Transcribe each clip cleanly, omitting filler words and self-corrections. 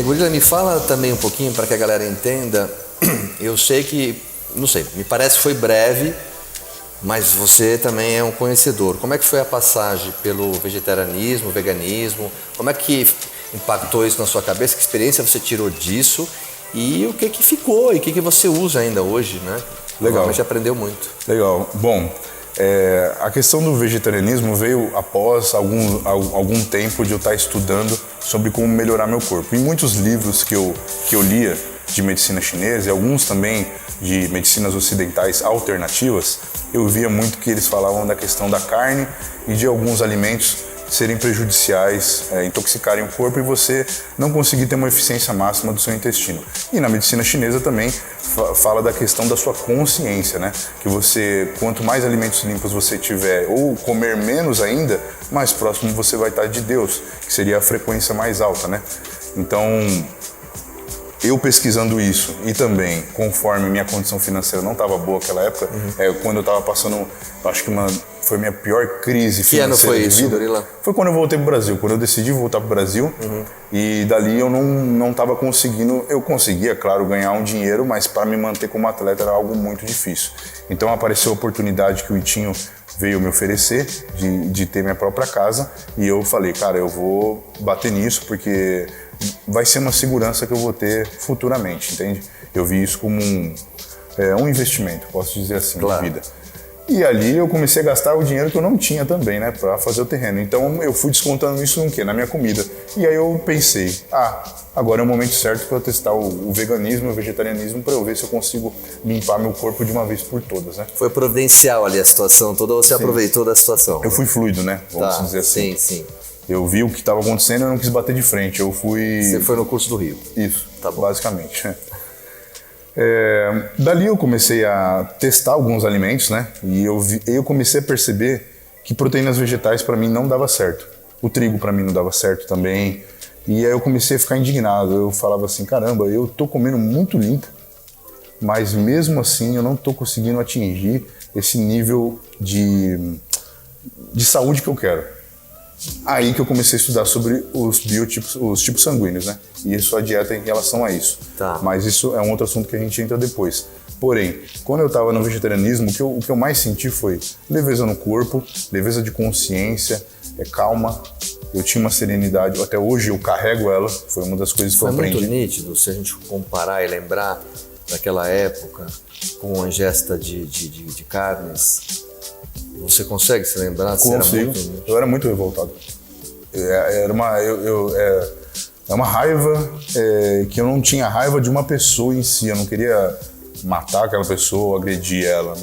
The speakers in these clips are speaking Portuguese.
Gorila, me fala também um pouquinho para que a galera entenda. Eu sei que, não sei, me parece que foi breve, mas você também é um conhecedor. Como é que foi a passagem pelo vegetarianismo, veganismo? Como é que impactou isso na sua cabeça? Que experiência você tirou disso? E o que ficou? E o que você usa ainda hoje, né? Legal. Provavelmente aprendeu muito. Legal. Bom, a questão do vegetarianismo veio após algum tempo de eu estar estudando sobre como melhorar meu corpo. Em muitos livros que eu lia de medicina chinesa e alguns também de medicinas ocidentais alternativas, eu via muito que eles falavam da questão da carne e de alguns alimentos serem prejudiciais, intoxicarem o corpo e você não conseguir ter uma eficiência máxima do seu intestino. E na medicina chinesa também fala da questão da sua consciência, né? Que você, quanto mais alimentos limpos você tiver ou comer menos ainda, mais próximo você vai estar de Deus, que seria a frequência mais alta, né? Então, eu pesquisando isso e também, conforme minha condição financeira não estava boa naquela época, quando eu estava passando, acho que foi a minha pior crise financeira. Que ano foi de isso, vida. Gorila? Foi quando eu voltei pro Brasil, quando eu decidi voltar pro Brasil. E dali eu não estava conseguindo, eu conseguia, claro, ganhar um dinheiro, mas para me manter como atleta era algo muito difícil. Então apareceu a oportunidade que o Itinho veio me oferecer de ter minha própria casa e eu falei, cara, eu vou bater nisso porque vai ser uma segurança que eu vou ter futuramente, entende? Eu vi isso como um investimento, posso dizer assim, claro, de vida. E ali eu comecei a gastar o dinheiro que eu não tinha também, né, para fazer o terreno. Então eu fui descontando isso no quê? Na minha comida. E aí eu pensei, agora é o momento certo para eu testar o veganismo e o vegetarianismo para eu ver se eu consigo limpar meu corpo de uma vez por todas, né? Foi providencial ali a situação toda, ou você aproveitou da situação? Eu fui fluido, né, vamos dizer assim. Sim. Eu vi o que estava acontecendo e eu não quis bater de frente. Eu fui... Você foi no curso do Rio? Isso, tá bom. Basicamente. Dali eu comecei a testar alguns alimentos, né? E eu comecei a perceber que proteínas vegetais para mim não dava certo. O trigo para mim não dava certo também. E aí eu comecei a ficar indignado. Eu falava assim, caramba, eu tô comendo muito limpo, mas mesmo assim eu não tô conseguindo atingir esse nível de saúde que eu quero. Aí que eu comecei a estudar sobre os biotipos, os tipos sanguíneos, né? E a sua dieta em relação a isso. Tá. Mas isso é um outro assunto que a gente entra depois. Porém, quando eu estava no vegetarianismo, o que eu mais senti foi leveza no corpo, leveza de consciência, calma. Eu tinha uma serenidade, até hoje eu carrego ela, foi uma das coisas que eu aprendi. Foi muito nítido, se a gente comparar e lembrar daquela época com a ingesta de carnes. Você consegue se lembrar? Consigo. Eu era muito revoltado. Era uma raiva que eu não tinha raiva de uma pessoa em si. Eu não queria matar aquela pessoa, agredir ela.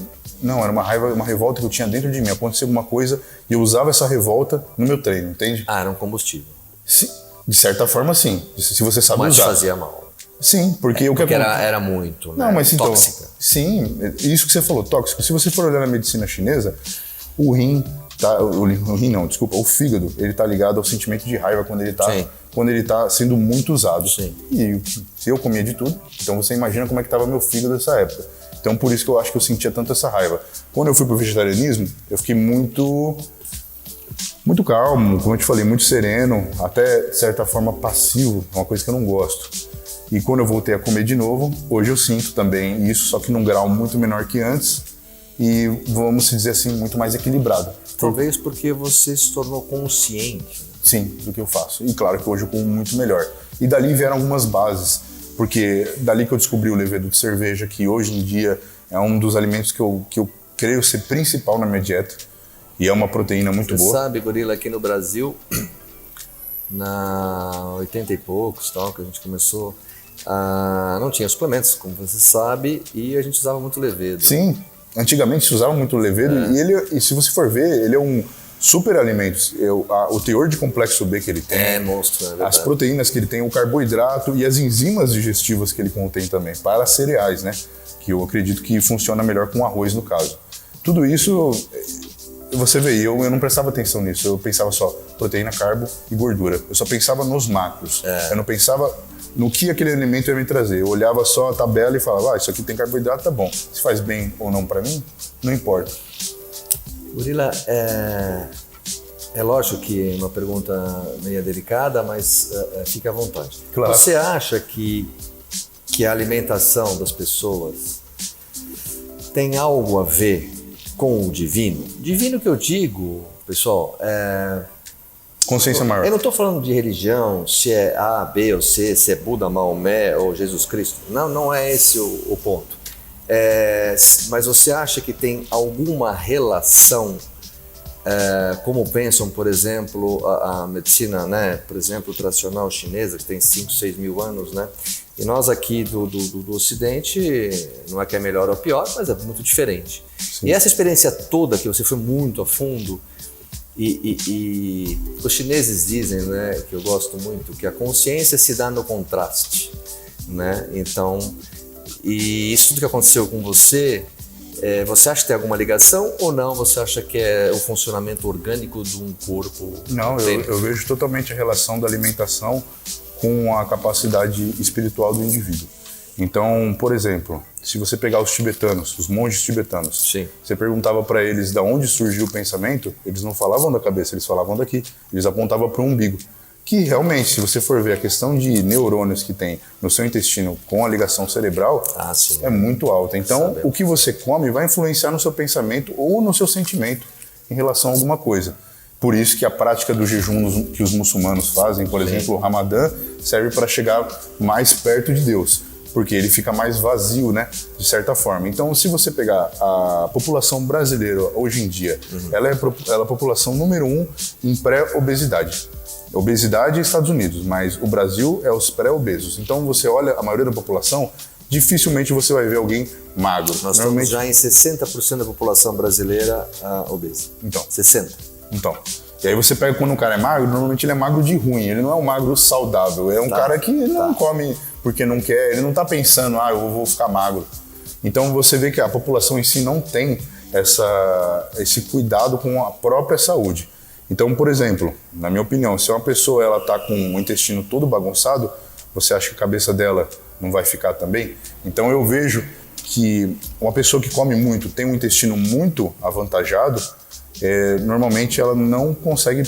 Não, era uma revolta que eu tinha dentro de mim. Acontecia alguma coisa e eu usava essa revolta no meu treino, entende? Era um combustível. Sim, de certa forma, sim. Se você sabe mas usar. Mas fazia mal. Sim, porque era muito, né? Não, mas então, tóxica. Sim, isso que você falou, tóxico. Se você for olhar na medicina chinesa, o rim, o fígado, ele tá ligado ao sentimento de raiva quando ele tá sendo muito usado. Sim. E se eu comia de tudo, então você imagina como é que tava meu fígado nessa época. Então por isso que eu acho que eu sentia tanto essa raiva. Quando eu fui pro vegetarianismo, eu fiquei muito calmo, como eu te falei, muito sereno, até de certa forma passivo, uma coisa que eu não gosto. E quando eu voltei a comer de novo, hoje eu sinto também isso, só que num grau muito menor que antes e, vamos dizer assim, muito mais equilibrado. Talvez porque você se tornou consciente. Sim, do que eu faço. E claro que hoje eu como muito melhor. E dali vieram algumas bases, porque dali que eu descobri o levedo de cerveja, que hoje em dia é um dos alimentos que eu creio ser principal na minha dieta. E é uma proteína muito boa. Você sabe, Gorila, aqui no Brasil, na 80 e poucos, tal, que a gente começou... não tinha suplementos, como você sabe, e a gente usava muito levedo. Sim, antigamente se usava muito levedo e se você for ver, ele é um super alimento. O teor de complexo B que ele tem, é monstro, as proteínas que ele tem, o carboidrato e as enzimas digestivas que ele contém também, para cereais, né? Que eu acredito que funciona melhor com arroz no caso. Tudo isso, você vê, eu não prestava atenção nisso, eu pensava só proteína, carbo e gordura. Eu só pensava nos macros, eu não pensava no que aquele alimento ia me trazer. Eu olhava só a tabela e falava, isso aqui tem carboidrato, tá bom. Se faz bem ou não pra mim, não importa. Gorila, É lógico que é uma pergunta meio delicada, mas fique à vontade. Claro. Você acha que a alimentação das pessoas tem algo a ver com o divino? Divino que eu digo, pessoal, Consciência maior. eu não estou falando de religião, se é A, B ou C, se é Buda, Maomé ou Jesus Cristo. Não é esse o ponto. Mas você acha que tem alguma relação, como pensam, por exemplo, a medicina, né, por exemplo, tradicional chinesa, que tem 5, 6 mil anos, né? E nós aqui do Ocidente, não é que é melhor ou pior, mas é muito diferente. Sim. E essa experiência toda, que você foi muito a fundo, e os chineses dizem, né, que eu gosto muito, que a consciência se dá no contraste, né? Então, e isso tudo que aconteceu com você, você acha que tem alguma ligação ou não? Você acha que é o funcionamento orgânico de um corpo? Não, eu vejo totalmente a relação da alimentação com a capacidade espiritual do indivíduo. Então, por exemplo, se você pegar os tibetanos, os monges tibetanos, sim, você perguntava para eles de onde surgiu o pensamento, eles não falavam da cabeça, eles falavam daqui. Eles apontavam para o umbigo. Que realmente, se você for ver a questão de neurônios que tem no seu intestino com a ligação cerebral, é muito alta. Então, o que você come vai influenciar no seu pensamento ou no seu sentimento em relação a alguma coisa. Por isso que a prática do jejum que os muçulmanos fazem, por exemplo, o Ramadã, serve para chegar mais perto de Deus, porque ele fica mais vazio, né, de certa forma. Então, se você pegar a população brasileira hoje em dia, ela é a população número 1 em pré-obesidade. Obesidade é Estados Unidos, mas o Brasil é os pré-obesos. Então, você olha a maioria da população, dificilmente você vai ver alguém magro. Nós estamos já em 60% da população brasileira obesa. Então. 60%. Então. E aí você pega quando um cara é magro, normalmente ele é magro de ruim, ele não é um magro saudável, é um cara que não come porque não quer, ele não tá pensando, eu vou ficar magro. Então você vê que a população em si não tem esse cuidado com a própria saúde. Então, por exemplo, na minha opinião, se uma pessoa ela tá com o intestino todo bagunçado, você acha que a cabeça dela não vai ficar também? Então eu vejo que uma pessoa que come muito, tem um intestino muito avantajado, normalmente ela não consegue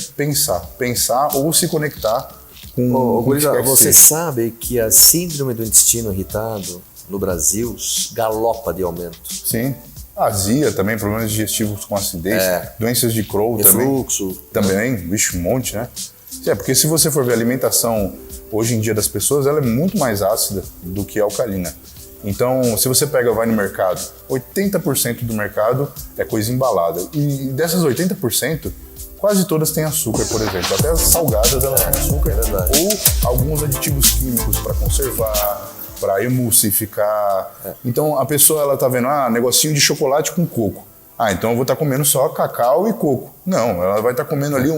pensar ou se conectar com o que quer que você seja. sabe que a síndrome do intestino irritado no Brasil galopa de aumento. Sim. Azia também, problemas digestivos com acidez, doenças de Crohn refluxo também, vixe, um monte, né? Porque se você for ver a alimentação hoje em dia das pessoas, ela é muito mais ácida do que alcalina. Então, se você vai no mercado, 80% do mercado é coisa embalada. E dessas 80%, quase todas têm açúcar, por exemplo. Até as salgadas, elas têm açúcar. Ou alguns aditivos químicos para conservar, para emulsificar. Então, a pessoa, ela tá vendo, negocinho de chocolate com coco. Então eu vou estar comendo só cacau e coco. Não, ela vai estar comendo ali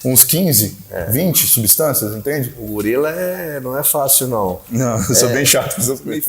uns 15, 20 substâncias, entende? O gorila não é fácil, não. Não, eu sou bem chato com essas coisas.